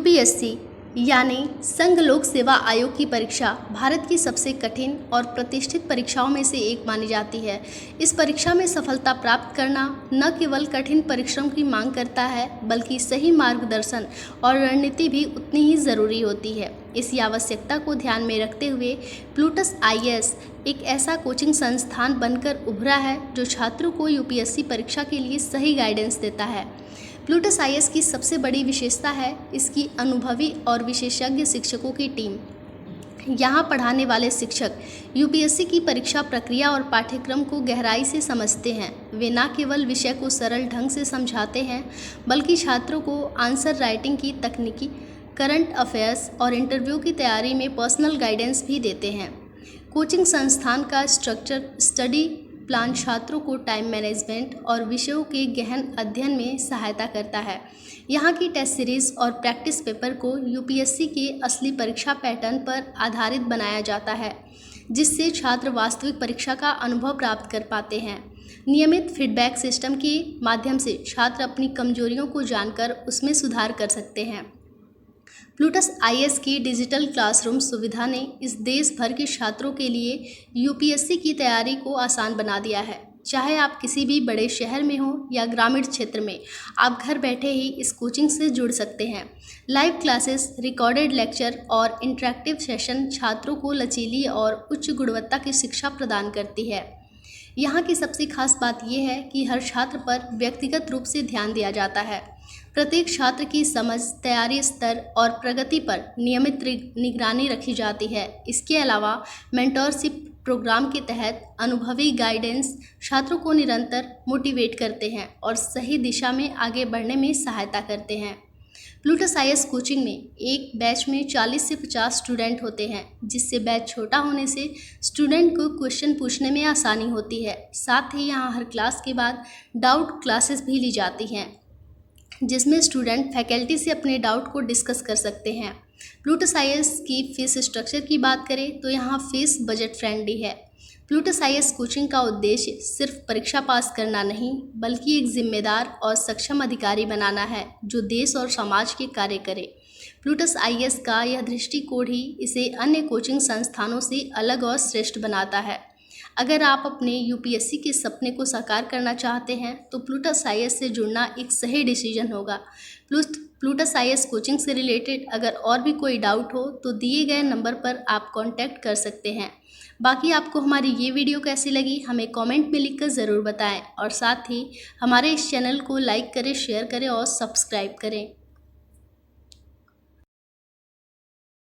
UPSC यानी संघ लोक सेवा आयोग की परीक्षा भारत की सबसे कठिन और प्रतिष्ठित परीक्षाओं में से एक मानी जाती है। इस परीक्षा में सफलता प्राप्त करना न केवल कठिन परिश्रम की मांग करता है, बल्कि सही मार्गदर्शन और रणनीति भी उतनी ही ज़रूरी होती है। इसी आवश्यकता को ध्यान में रखते हुए प्लूटस आईएएस एक ऐसा कोचिंग संस्थान बनकर उभरा है जो छात्रों को यूपीएससी परीक्षा के लिए सही गाइडेंस देता है। प्लूटस आईएएस की सबसे बड़ी विशेषता है इसकी अनुभवी और विशेषज्ञ शिक्षकों की टीम। यहाँ पढ़ाने वाले शिक्षक यूपीएससी की परीक्षा प्रक्रिया और पाठ्यक्रम को गहराई से समझते हैं। वे न केवल विषय को सरल ढंग से समझाते हैं, बल्कि छात्रों को आंसर राइटिंग की तकनीकी, करंट अफेयर्स और इंटरव्यू की तैयारी में पर्सनल गाइडेंस भी देते हैं। कोचिंग संस्थान का स्ट्रक्चर स्टडी प्लान छात्रों को टाइम मैनेजमेंट और विषयों के गहन अध्ययन में सहायता करता है। यहाँ की टेस्ट सीरीज और प्रैक्टिस पेपर को यूपीएससी के असली परीक्षा पैटर्न पर आधारित बनाया जाता है, जिससे छात्र वास्तविक परीक्षा का अनुभव प्राप्त कर पाते हैं। नियमित फीडबैक सिस्टम के माध्यम से छात्र अपनी कमजोरियों को जानकर उसमें सुधार कर सकते हैं। प्लूटस आईएएस की डिजिटल क्लासरूम सुविधा ने इस देश भर के छात्रों के लिए यूपीएससी की तैयारी को आसान बना दिया है। चाहे आप किसी भी बड़े शहर में हो या ग्रामीण क्षेत्र में, आप घर बैठे ही इस कोचिंग से जुड़ सकते हैं। लाइव क्लासेस, रिकॉर्डेड लेक्चर और इंटरेक्टिव सेशन छात्रों को लचीली और उच्च गुणवत्ता की शिक्षा प्रदान करती है। यहाँ की सबसे खास बात यह है कि हर छात्र पर व्यक्तिगत रूप से ध्यान दिया जाता है। प्रत्येक छात्र की समझ, तैयारी स्तर और प्रगति पर नियमित निगरानी रखी जाती है। इसके अलावा मेंटरशिप प्रोग्राम के तहत अनुभवी गाइडेंस छात्रों को निरंतर मोटिवेट करते हैं और सही दिशा में आगे बढ़ने में सहायता करते हैं। प्लूटस आईएएस कोचिंग में एक बैच में 40 से 50 स्टूडेंट होते हैं, जिससे बैच छोटा होने से स्टूडेंट को क्वेश्चन पूछने में आसानी होती है। साथ ही यहाँ हर क्लास के बाद डाउट क्लासेस भी ली जाती हैं, जिसमें स्टूडेंट फैकल्टी से अपने डाउट को डिस्कस कर सकते हैं। प्लूटस आईएएस की फीस स्ट्रक्चर की बात करें तो यहाँ फीस बजट फ्रेंडली है। प्लूटस आईएएस कोचिंग का उद्देश्य सिर्फ परीक्षा पास करना नहीं, बल्कि एक जिम्मेदार और सक्षम अधिकारी बनाना है जो देश और समाज के कार्य करे। प्लूटस आईएएस का यह दृष्टिकोण ही इसे अन्य कोचिंग संस्थानों से अलग और श्रेष्ठ बनाता है। अगर आप अपने यूपीएससी के सपने को साकार करना चाहते हैं तो प्लूटस आईएएस से जुड़ना एक सही डिसीजन होगा। प्लूटस आईएएस कोचिंग से रिलेटेड अगर और भी कोई डाउट हो तो दिए गए नंबर पर आप कांटेक्ट कर सकते हैं। बाकी आपको हमारी ये वीडियो कैसी लगी हमें कमेंट में लिखकर ज़रूर बताएं और साथ ही हमारे इस चैनल को लाइक करें, शेयर करें और सब्सक्राइब करें।